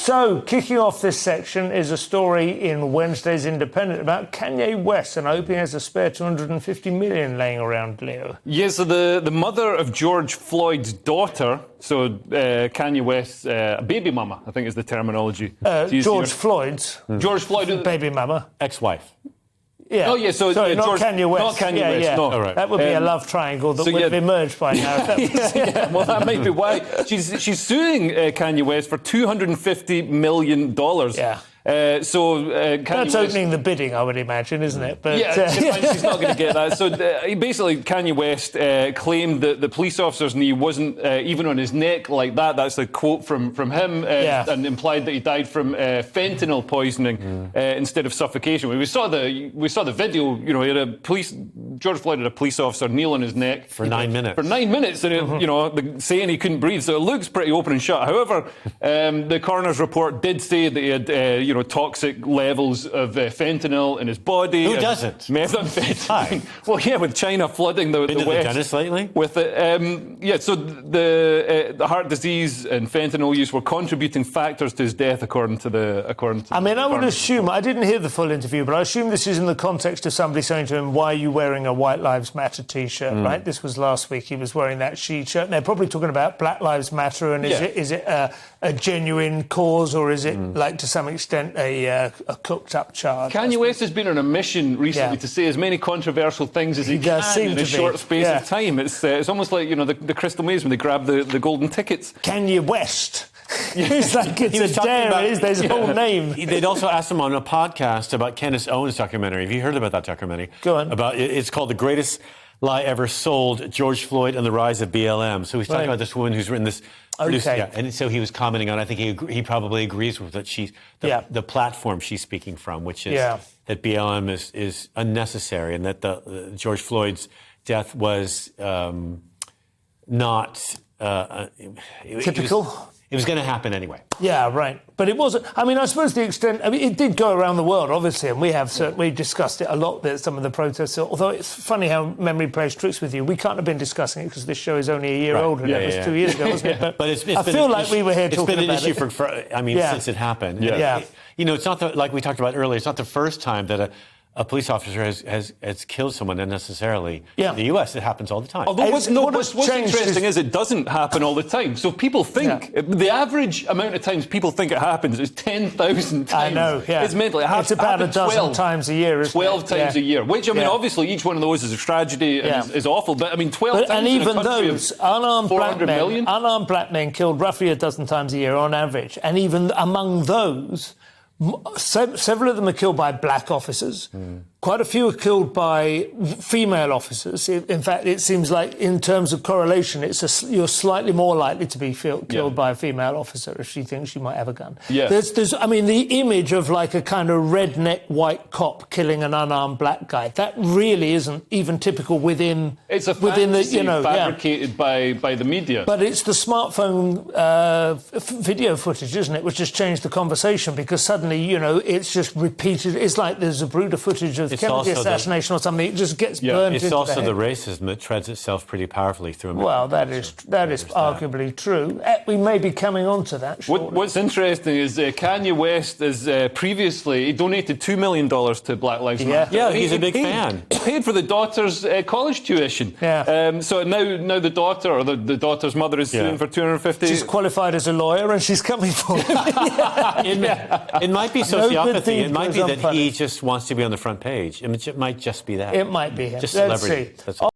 So, kicking off this section is a story in Wednesday's Independent about Kanye West, and I hope he has a spare $250 million laying around, Leo. Yeah, so the mother of George Floyd's daughter, so Kanye West's baby mama, I think is the terminology. George Floyd's George Floyd, baby mama. Ex-wife. Yeah. Oh, yeah, so sorry, not George, Kanye West. Not Kanye West, yeah. no. All right. That would be a love triangle that would have emerged by now. Yeah, well, that might be why. She's suing Kanye West for $250 million. Yeah. Kanye That's West, opening the bidding, I would imagine, isn't it? But, she's not going to get that. So basically, Kanye West claimed that the police officer's knee wasn't even on his neck like that. That's a quote from him, and implied that he died from fentanyl poisoning instead of suffocation. We saw the video. You know, he had George Floyd had a police officer kneel on his neck for 9 minutes. For 9 minutes, and saying he couldn't breathe. So it looks pretty open and shut. However, the coroner's report did say that he had toxic levels of fentanyl in his body. Who doesn't? Methamphetamine. Well, yeah, with China flooding the Been to West. the dentist lately? With it, so the heart disease and fentanyl use were contributing factors to his death, according to. I mean, I would assume, I didn't hear the full interview, but I assume this is in the context of somebody saying to him, "Why are you wearing a White Lives Matter T-shirt?" Right? This was last week. He was wearing that sheet shirt. And they're probably talking about Black Lives Matter, and is it a genuine cause, or is it like to some extent a cooked up charge? Kanye West has been on a mission recently to say as many controversial things as he can in a short space of time. It's almost like the Crystal Maze when they grab the golden tickets. Kanye West. It's like it's a dare. There's a whole name. They'd also asked him on a podcast about Candace Owens' documentary. Have you heard about that documentary? Go on. It's called The Greatest Lie Ever Sold, George Floyd and the Rise of BLM. So he's talking about this woman who's written this. And so he was commenting on, I think he probably agrees with that the platform she's speaking from, which is that BLM is unnecessary, and that the George Floyd's death was not typical. It was going to happen anyway. Yeah, right. But it wasn't. I mean, I suppose the extent. I mean, it did go around the world, obviously, and we discussed it a lot. That some of the protests. Although it's funny how memory plays tricks with you. We can't have been discusing it because this show is only a year old, and it was 2 years ago, wasn't it? But I feel like we were here talking about it. It's been an issue since it happened. It's not like we talked about earlier. It's not the first time that a police officer has killed someone unnecessarily. In the US, it happens all the time. Although what's interesting is it doesn't happen all the time. So people think, the average amount of times people think it happens is 10,000 times. I know, It's mental. It's about a dozen times a year, isn't 12 times a year. Which, I mean, obviously each one of those is a tragedy and is awful. But, I mean, 12 times and even in a country those of unarmed black men killed roughly a dozen times a year on average. And even among those, several of them are killed by black officers. Quite a few are killed by female officers. In fact, it seems like in terms of correlation, you're slightly more likely to be killed by a female officer if she thinks she might have a gun. I mean, the image of like a kind of redneck white cop killing an unarmed black guy, that really isn't even typical within fabricated by the media. But it's the smartphone video footage, isn't it, which has changed the conversation, because suddenly, it's just repeated. It's like there's a Zapruder footage of Kennedy assassination or something. It just gets burnt into the head. It's also the racism that treads itself pretty powerfully through America. Well, that is arguably true. We may be coming on to that shortly. What's interesting is Kanye West has previously donated $2 million to Black Lives Matter. Yeah, he's a big fan. He paid for the daughter's college tuition. So now the daughter, or the daughter's mother, is suing for $250. She's qualified as a lawyer and she's coming for him. It might be sociopathy. It might be that he just wants to be on the front page. It might just be that. It might be him. Just celebrity. Let's see.